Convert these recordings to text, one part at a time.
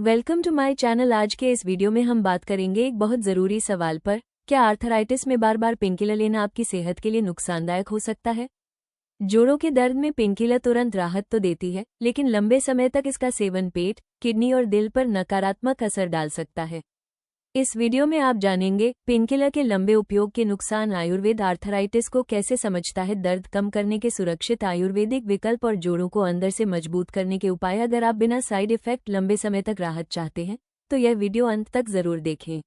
Welcome to my channel. आज के इस वीडियो में हम बात करेंगे एक बहुत ज़रूरी सवाल पर, क्या आर्थराइटिस में बार बार पेनकिलर लेना आपकी सेहत के लिए नुकसानदायक हो सकता है। जोड़ों के दर्द में पेनकिलर तुरंत राहत तो देती है, लेकिन लंबे समय तक इसका सेवन पेट, किडनी और दिल पर नकारात्मक असर डाल सकता है। इस वीडियो में आप जानेंगे पेनकिलर के लंबे उपयोग के नुकसान, आयुर्वेद आर्थराइटिस को कैसे समझता है, दर्द कम करने के सुरक्षित आयुर्वेदिक विकल्प और जोड़ों को अंदर से मजबूत करने के उपाय। अगर आप बिना साइड इफेक्ट लंबे समय तक राहत चाहते हैं तो यह वीडियो अंत तक जरूर देखें।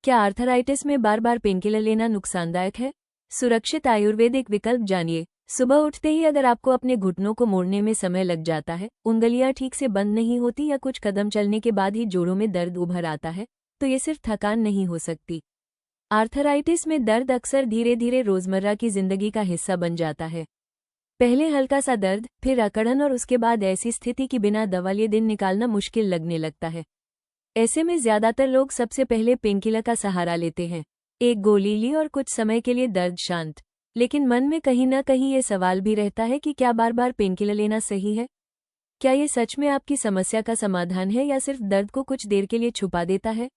क्या आर्थराइटिस में बार बार पेनकिलर लेना नुकसानदायक है? सुरक्षित आयुर्वेदिक विकल्प जानिए। सुबह उठते ही अगर आपको अपने घुटनों को मोड़ने में समय लग जाता है, उंगलियां ठीक से बंद नहीं होती या कुछ कदम चलने के बाद ही जोड़ों में दर्द उभर आता है, तो ये सिर्फ थकान नहीं हो सकती। आर्थराइटिस में दर्द अक्सर धीरे धीरे रोजमर्रा की जिंदगी का हिस्सा बन जाता है। पहले हल्का सा दर्द, फिर अकड़न और उसके बाद ऐसी स्थिति कि बिना दवा लिए दिन निकालना मुश्किल लगने लगता है। ऐसे में ज्यादातर लोग सबसे पहले पेनकिलर का सहारा लेते हैं। एक गोली ली और कुछ समय के लिए दर्द शांत। लेकिन मन में कहीं ना कहीं ये सवाल भी रहता है कि क्या बार बार पेनकिलर लेना सही है? क्या ये सच में आपकी समस्या का समाधान है या सिर्फ दर्द को कुछ देर के लिए छुपा देता है?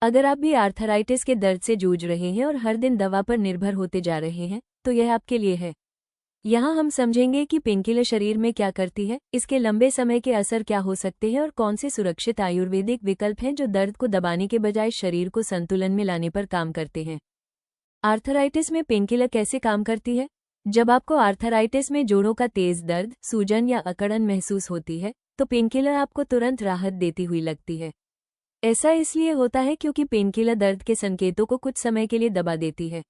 अगर आप भी आर्थराइटिस के दर्द से जूझ रहे हैं और हर दिन दवा पर निर्भर होते जा रहे हैं, तो यह आपके लिए है। यहाँ हम समझेंगे कि पेनकिलर शरीर में क्या करती है, इसके लंबे समय के असर क्या हो सकते हैं और कौन से सुरक्षित आयुर्वेदिक विकल्प हैं जो दर्द को दबाने के बजाय शरीर को संतुलन में लाने पर काम करते हैं। आर्थराइटिस में पेनकिलर कैसे काम करती है? जब आपको आर्थराइटिस में जोड़ों का तेज दर्द, सूजन या अकड़न महसूस होती है, तो पेनकिलर आपको तुरंत राहत देती हुई लगती है। ऐसा इसलिए होता है क्योंकि पेनकिलर दर्द के संकेतों को कुछ समय के लिए दबा देती है।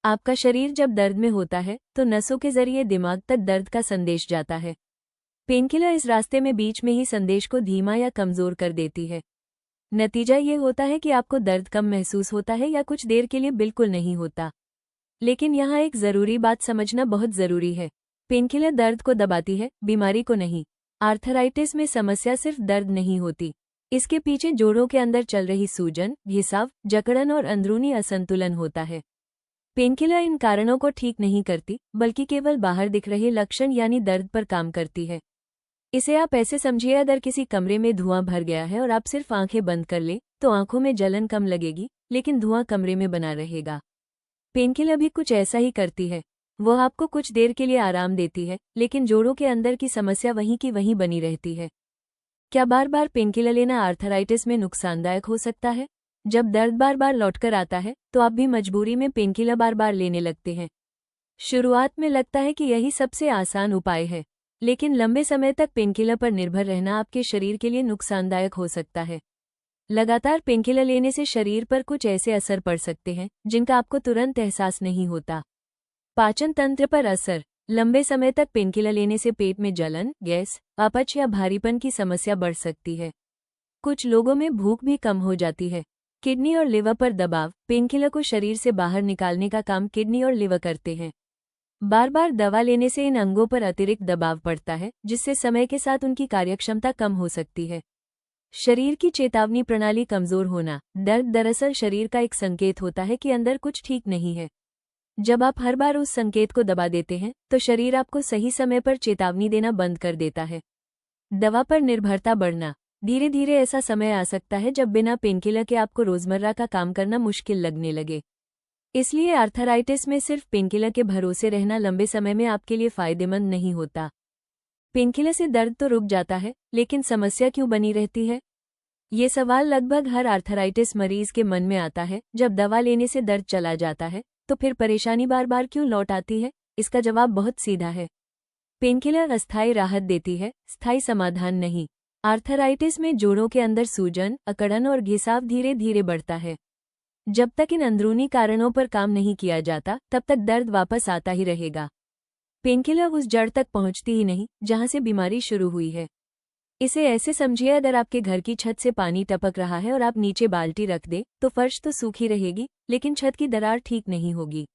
आपका शरीर जब दर्द में होता है तो नसों के जरिए दिमाग तक दर्द का संदेश जाता है। पेनकिलर इस रास्ते में बीच में ही संदेश को धीमा या कमजोर कर देती है। नतीजा ये होता है कि आपको दर्द कम महसूस होता है या कुछ देर के लिए बिल्कुल नहीं होता। लेकिन यहाँ एक जरूरी बात समझना बहुत जरूरी है। पेनकिलर दर्द को दबाती है, बीमारी को नहीं। आर्थराइटिस में समस्या सिर्फ दर्द नहीं होती, इसके पीछे जोड़ों के अंदर चल रही सूजन, घिसाव, जकड़न और अंदरूनी असंतुलन होता है। पेनकिलर इन कारणों को ठीक नहीं करती, बल्कि केवल बाहर दिख रहे लक्षण यानी दर्द पर काम करती है। इसे आप ऐसे समझिए, अगर किसी कमरे में धुआं भर गया है और आप सिर्फ आंखें बंद कर ले तो आंखों में जलन कम लगेगी, लेकिन धुआं कमरे में बना रहेगा। पेनकिलर भी कुछ ऐसा ही करती है। वह आपको कुछ देर के लिए आराम देती है, लेकिन जोड़ों के अंदर की समस्या वहीं की वहीं बनी रहती है। क्या बार बार पेनकिलर लेना आर्थराइटिस में नुकसानदायक हो सकता है? जब दर्द बार बार लौटकर आता है तो आप भी मजबूरी में पेनकिलर बार बार लेने लगते हैं। शुरुआत में लगता है कि यही सबसे आसान उपाय है, लेकिन लंबे समय तक पेनकिलर पर निर्भर रहना आपके शरीर के लिए नुकसानदायक हो सकता है। लगातार पेनकिलर लेने से शरीर पर कुछ ऐसे असर पड़ सकते हैं जिनका आपको तुरंत एहसास नहीं होता। पाचन तंत्र पर असर। लंबे समय तक पेनकिलर लेने से पेट में जलन, गैस, अपच या भारीपन की समस्या बढ़ सकती है। कुछ लोगों में भूख भी कम हो जाती है। किडनी और लिवर पर दबाव। पेनकिलर को शरीर से बाहर निकालने का काम किडनी और लिवर करते हैं। बार बार दवा लेने से इन अंगों पर अतिरिक्त दबाव पड़ता है, जिससे समय के साथ उनकी कार्यक्षमता कम हो सकती है। शरीर की चेतावनी प्रणाली कमजोर होना। दर्द दरअसल शरीर का एक संकेत होता है कि अंदर कुछ ठीक नहीं है। जब आप हर बार उस संकेत को दबा देते हैं तो शरीर आपको सही समय पर चेतावनी देना बंद कर देता है। दवा पर निर्भरता बढ़ना। धीरे धीरे ऐसा समय आ सकता है जब बिना पेनकिलर के आपको रोजमर्रा का काम करना मुश्किल लगने लगे। इसलिए आर्थराइटिस में सिर्फ पेनकिलर के भरोसे रहना लंबे समय में आपके लिए फायदेमंद नहीं होता। पेनकिलर से दर्द तो रुक जाता है, लेकिन समस्या क्यों बनी रहती है? ये सवाल लगभग हर आर्थराइटिस मरीज के मन में आता है। जब दवा लेने से दर्द चला जाता है तो फिर परेशानी बार बार क्यों लौट आती है? इसका जवाब बहुत सीधा है। पेनकिलर अस्थायी राहत देती है, स्थायी समाधान नहीं। आर्थराइटिस में जोड़ों के अंदर सूजन, अकड़न और घिसाव धीरे धीरे बढ़ता है। जब तक इन अंदरूनी कारणों पर काम नहीं किया जाता, तब तक दर्द वापस आता ही रहेगा। पेनकिलर उस जड़ तक पहुंचती ही नहीं जहां से बीमारी शुरू हुई है। इसे ऐसे समझिए, अगर आपके घर की छत से पानी टपक रहा है और आप नीचे बाल्टी रख दे तो फर्श तो सूखी रहेगी, लेकिन छत की दरार ठीक नहीं होगी।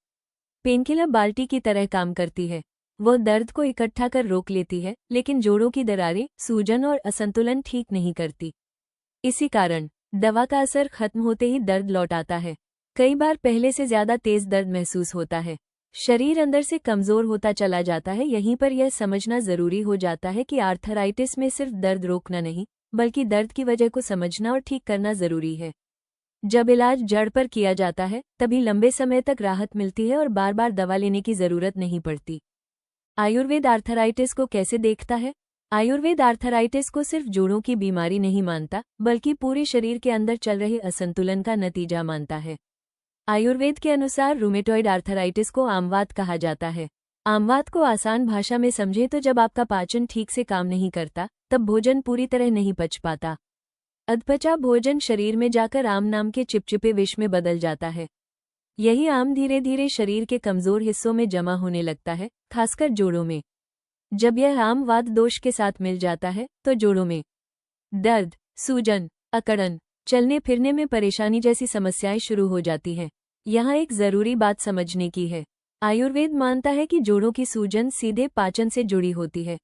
पेनकिलर बाल्टी की तरह काम करती है। वो दर्द को इकट्ठा कर रोक लेती है, लेकिन जोड़ों की दरारें, सूजन और असंतुलन ठीक नहीं करती। इसी कारण दवा का असर खत्म होते ही दर्द लौट आता है। कई बार पहले से ज्यादा तेज दर्द महसूस होता है। शरीर अंदर से कमजोर होता चला जाता है। यहीं पर यह समझना जरूरी हो जाता है कि आर्थराइटिस में सिर्फ दर्द रोकना नहीं, बल्कि दर्द की वजह को समझना और ठीक करना जरूरी है। जब इलाज जड़ पर किया जाता है तभी लंबे समय तक राहत मिलती है और बार बार दवा लेने की जरूरत नहीं पड़ती। आयुर्वेद आर्थराइटिस को कैसे देखता है? आयुर्वेद आर्थराइटिस को सिर्फ जोड़ों की बीमारी नहीं मानता, बल्कि पूरे शरीर के अंदर चल रहे असंतुलन का नतीजा मानता है। आयुर्वेद के अनुसार रूमेटॉइड आर्थराइटिस को आमवात कहा जाता है। आमवात को आसान भाषा में समझे तो जब आपका पाचन ठीक से काम नहीं करता, तब भोजन पूरी तरह नहीं पच पाता। अधपचा भोजन शरीर में जाकर आम नाम के चिपचिपे विष में बदल जाता है। यही आम धीरे धीरे शरीर के कमजोर हिस्सों में जमा होने लगता है, खासकर जोड़ों में। जब यह आम वात दोष के साथ मिल जाता है तो जोड़ों में दर्द, सूजन, अकड़न, चलने फिरने में परेशानी जैसी समस्याएं शुरू हो जाती हैं। यहाँ एक जरूरी बात समझने की है। आयुर्वेद मानता है कि जोड़ों की सूजन सीधे पाचन से जुड़ी होती है।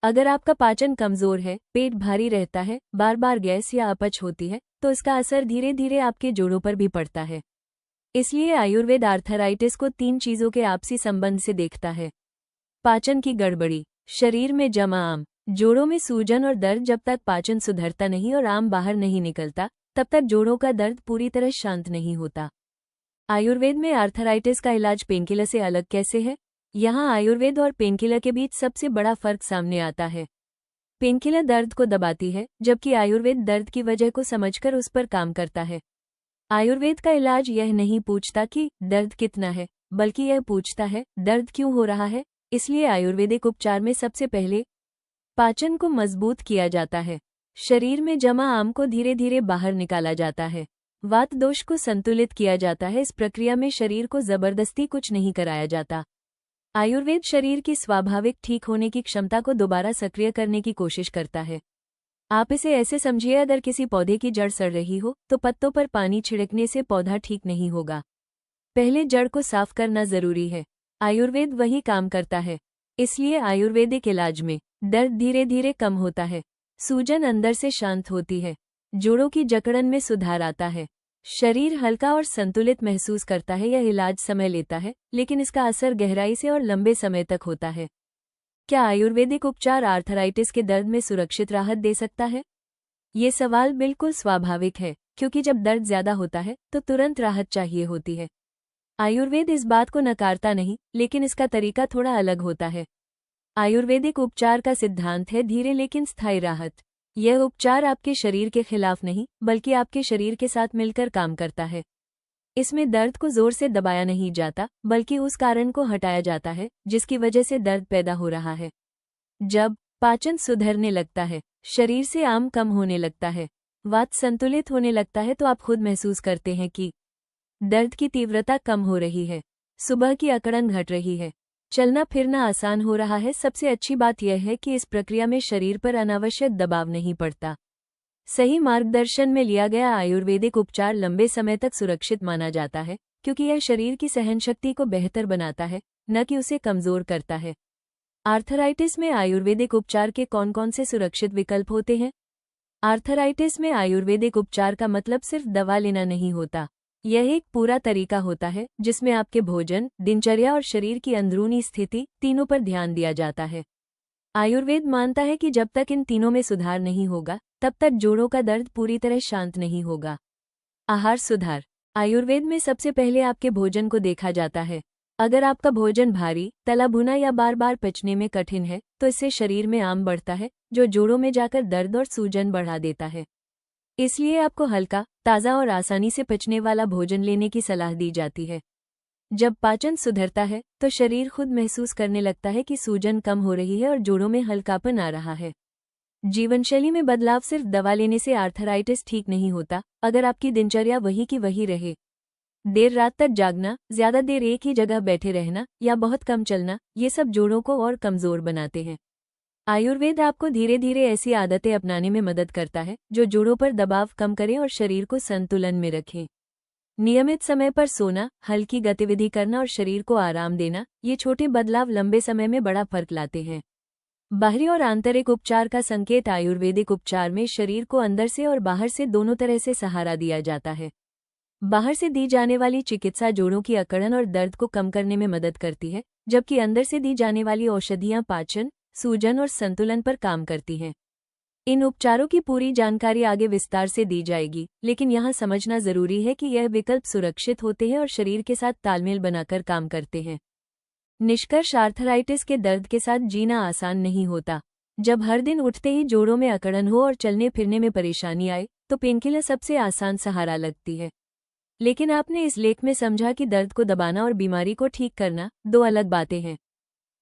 अगर आपका पाचन कमजोर है, पेट भारी रहता है, बार बार गैस या अपच होती है, तो इसका असर धीरे धीरे आपके जोड़ों पर भी पड़ता है। इसलिए आयुर्वेद आर्थराइटिस को 3 चीजों के आपसी संबंध से देखता है। पाचन की गड़बड़ी, शरीर में जमा आम, जोड़ों में सूजन और दर्द। जब तक पाचन सुधरता नहीं और आम बाहर नहीं निकलता, तब तक जोड़ों का दर्द पूरी तरह शांत नहीं होता। आयुर्वेद में आर्थराइटिस का इलाज पेनकिलर से अलग कैसे है? यहाँ आयुर्वेद और पेनकिलर के बीच सबसे बड़ा फर्क सामने आता है। पेनकिलर दर्द को दबाती है, जबकि आयुर्वेद दर्द की वजह को समझकर उस पर काम करता है। आयुर्वेद का इलाज यह नहीं पूछता कि दर्द कितना है, बल्कि यह पूछता है दर्द क्यों हो रहा है। इसलिए आयुर्वेदिक उपचार में सबसे पहले पाचन को मजबूत किया जाता है। शरीर में जमा आम को धीरे धीरे बाहर निकाला जाता है। वात दोष को संतुलित किया जाता है। इस प्रक्रिया में शरीर को जबरदस्ती कुछ नहीं कराया जाता। आयुर्वेद शरीर की स्वाभाविक ठीक होने की क्षमता को दोबारा सक्रिय करने की कोशिश करता है। आप इसे ऐसे समझिए, अगर किसी पौधे की जड़ सड़ रही हो तो पत्तों पर पानी छिड़कने से पौधा ठीक नहीं होगा। पहले जड़ को साफ करना जरूरी है। आयुर्वेद वही काम करता है। इसलिए आयुर्वेदिक इलाज में दर्द धीरे धीरे कम होता है, सूजन अंदर से शांत होती है, जोड़ों की जकड़न में सुधार आता है, शरीर हल्का और संतुलित महसूस करता है। यह इलाज समय लेता है, लेकिन इसका असर गहराई से और लंबे समय तक होता है। क्या आयुर्वेदिक उपचार आर्थराइटिस के दर्द में सुरक्षित राहत दे सकता है? ये सवाल बिल्कुल स्वाभाविक है, क्योंकि जब दर्द ज्यादा होता है तो तुरंत राहत चाहिए होती है। आयुर्वेद इस बात को नकारता नहीं, लेकिन इसका तरीका थोड़ा अलग होता है। आयुर्वेदिक उपचार का सिद्धांत है धीरे लेकिन स्थायी राहत। यह उपचार आपके शरीर के खिलाफ नहीं, बल्कि आपके शरीर के साथ मिलकर काम करता है। इसमें दर्द को जोर से दबाया नहीं जाता, बल्कि उस कारण को हटाया जाता है जिसकी वजह से दर्द पैदा हो रहा है। जब पाचन सुधरने लगता है, शरीर से आम कम होने लगता है, वात संतुलित होने लगता है, तो आप खुद महसूस करते हैं कि दर्द की तीव्रता कम हो रही है, सुबह की अकड़न घट रही है, चलना फिरना आसान हो रहा है। सबसे अच्छी बात यह है कि इस प्रक्रिया में शरीर पर अनावश्यक दबाव नहीं पड़ता। सही मार्गदर्शन में लिया गया आयुर्वेदिक उपचार लंबे समय तक सुरक्षित माना जाता है, क्योंकि यह शरीर की सहनशक्ति को बेहतर बनाता है, न कि उसे कमजोर करता है। आर्थराइटिस में आयुर्वेदिक उपचार के कौन कौन से सुरक्षित विकल्प होते हैं? आर्थराइटिस में आयुर्वेदिक उपचार का मतलब सिर्फ दवा लेना नहीं होता। यह एक पूरा तरीका होता है जिसमें आपके भोजन, दिनचर्या और शरीर की अंदरूनी स्थिति तीनों पर ध्यान दिया जाता है। आयुर्वेद मानता है कि जब तक इन तीनों में सुधार नहीं होगा, तब तक जोड़ों का दर्द पूरी तरह शांत नहीं होगा। आहार सुधार। आयुर्वेद में सबसे पहले आपके भोजन को देखा जाता है। अगर आपका भोजन भारी, तला भुना या बार बार पचने में कठिन है, तो इससे शरीर में आम बढ़ता है, जो जोड़ों में जाकर दर्द और सूजन बढ़ा देता है। इसलिए आपको हल्का, ताज़ा और आसानी से पचने वाला भोजन लेने की सलाह दी जाती है। जब पाचन सुधरता है तो शरीर खुद महसूस करने लगता है कि सूजन कम हो रही है और जोड़ों में हल्कापन आ रहा है। जीवनशैली में बदलाव। सिर्फ दवा लेने से आर्थराइटिस ठीक नहीं होता। अगर आपकी दिनचर्या वही की वही रहे, देर रात तक जागना, ज्यादा देर एक ही जगह बैठे रहना या बहुत कम चलना, ये सब जोड़ों को और कमजोर बनाते हैं। आयुर्वेद आपको धीरे धीरे ऐसी आदतें अपनाने में मदद करता है जो जोड़ों पर दबाव कम करें और शरीर को संतुलन में रखें। नियमित समय पर सोना, हल्की गतिविधि करना और शरीर को आराम देना, ये छोटे बदलाव लंबे समय में बड़ा फर्क लाते हैं। बाहरी और आंतरिक उपचार का संकेत। आयुर्वेदिक उपचार में शरीर को अंदर से और बाहर से दोनों तरह से सहारा दिया जाता है। बाहर से दी जाने वाली चिकित्सा जोड़ों की अकड़न और दर्द को कम करने में मदद करती है, जबकि अंदर से दी जाने वाली औषधियां पाचन, सूजन और संतुलन पर काम करती हैं। इन उपचारों की पूरी जानकारी आगे विस्तार से दी जाएगी, लेकिन यहाँ समझना जरूरी है कि यह विकल्प सुरक्षित होते हैं और शरीर के साथ तालमेल बनाकर काम करते हैं। निष्कर्ष, आर्थराइटिस के दर्द के साथ जीना आसान नहीं होता। जब हर दिन उठते ही जोड़ों में अकड़न हो और चलने फिरने में परेशानी आए, तो पेनकिलर सबसे आसान सहारा लगती है। लेकिन आपने इस लेख में समझा कि दर्द को दबाना और बीमारी को ठीक करना दो अलग बातें हैं।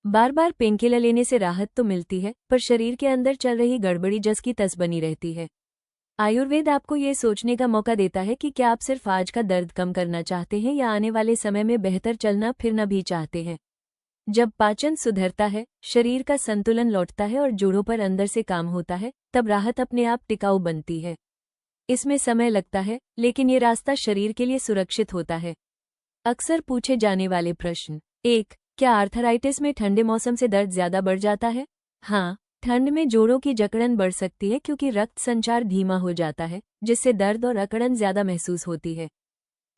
बार बार पेनकिलर लेने से राहत तो मिलती है, पर शरीर के अंदर चल रही गड़बड़ी जस की तस बनी रहती है। आयुर्वेद आपको ये सोचने का मौका देता है कि क्या आप सिर्फ आज का दर्द कम करना चाहते हैं या आने वाले समय में बेहतर चलना फिरना भी चाहते हैं। जब पाचन सुधरता है, शरीर का संतुलन लौटता है और जोड़ों पर अंदर से काम होता है, तब राहत अपने आप टिकाऊ बनती है। इसमें समय लगता है, लेकिन ये रास्ता शरीर के लिए सुरक्षित होता है। अक्सर पूछे जाने वाले प्रश्न। 1. क्या आर्थराइटिस में ठंडे मौसम से दर्द ज्यादा बढ़ जाता है? हाँ, ठंड में जोड़ों की जकड़न बढ़ सकती है क्योंकि रक्त संचार धीमा हो जाता है, जिससे दर्द और अकड़न ज्यादा महसूस होती है।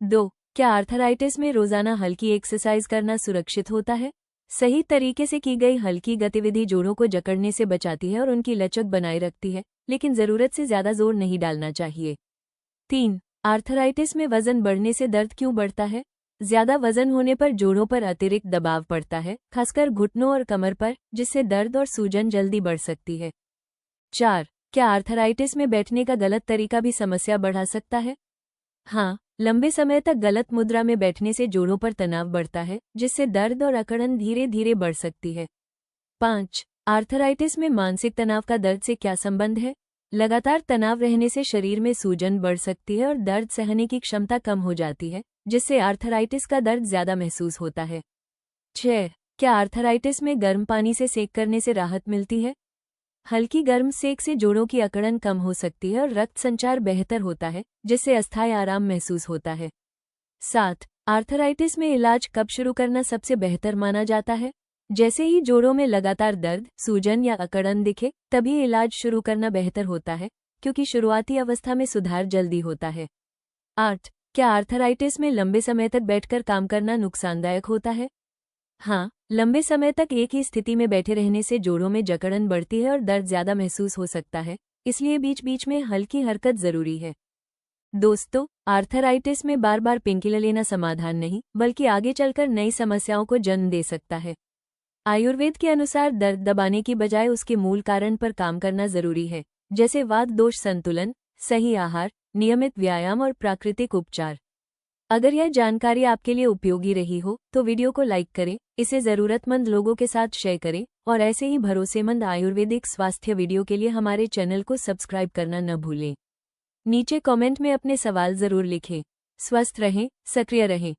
2. क्या आर्थराइटिस में रोजाना हल्की एक्सरसाइज करना सुरक्षित होता है? सही तरीके से की गई हल्की गतिविधि जोड़ों को जकड़ने से बचाती है और उनकी लचक बनाए रखती है, लेकिन जरूरत से ज्यादा जोर नहीं डालना चाहिए। 3. आर्थराइटिस में वजन बढ़ने से दर्द क्यों बढ़ता है? ज्यादा वजन होने पर जोड़ों पर अतिरिक्त दबाव पड़ता है, खासकर घुटनों और कमर पर, जिससे दर्द और सूजन जल्दी बढ़ सकती है। 4. क्या आर्थराइटिस में बैठने का गलत तरीका भी समस्या बढ़ा सकता है? हाँ, लंबे समय तक गलत मुद्रा में बैठने से जोड़ों पर तनाव बढ़ता है, जिससे दर्द और अकड़न धीरे धीरे बढ़ सकती है। 5. आर्थराइटिस में मानसिक तनाव का दर्द से क्या संबंध है? लगातार तनाव रहने से शरीर में सूजन बढ़ सकती है और दर्द सहने की क्षमता कम हो जाती है, जिससे आर्थराइटिस का दर्द ज्यादा महसूस होता है। 6. क्या आर्थराइटिस में गर्म पानी से सेक करने से राहत मिलती है? हल्की गर्म सेक से जोड़ों की अकड़न कम हो सकती है और रक्त संचार बेहतर होता है, जिससे अस्थायी आराम महसूस होता है। 7. आर्थराइटिस में इलाज कब शुरू करना सबसे बेहतर माना जाता है? जैसे ही जोड़ों में लगातार दर्द, सूजन या अकड़न दिखे, तभी इलाज शुरू करना बेहतर होता है, क्योंकि शुरुआती अवस्था में सुधार जल्दी होता है। 8. क्या आर्थराइटिस में लंबे समय तक बैठकर काम करना नुकसानदायक होता है? हाँ, लंबे समय तक एक ही स्थिति में बैठे रहने से जोड़ों में जकड़न बढ़ती है और दर्द ज्यादा महसूस हो सकता है, इसलिए बीच बीच में हल्की हरकत जरूरी है। दोस्तों, आर्थराइटिस में बार बार पेनकिलर लेना समाधान नहीं, बल्कि आगे चलकर नई समस्याओं को जन्म दे सकता है। आयुर्वेद के अनुसार दर्द दबाने की बजाय उसके मूल कारण पर काम करना जरूरी है, जैसे वात दोष संतुलन, सही आहार, नियमित व्यायाम और प्राकृतिक उपचार। अगर यह जानकारी आपके लिए उपयोगी रही हो, तो वीडियो को लाइक करें, इसे जरूरतमंद लोगों के साथ शेयर करें और ऐसे ही भरोसेमंद आयुर्वेदिक स्वास्थ्य वीडियो के लिए हमारे चैनल को सब्सक्राइब करना न भूलें। नीचे कमेंट में अपने सवाल जरूर लिखें। स्वस्थ रहें, सक्रिय रहें।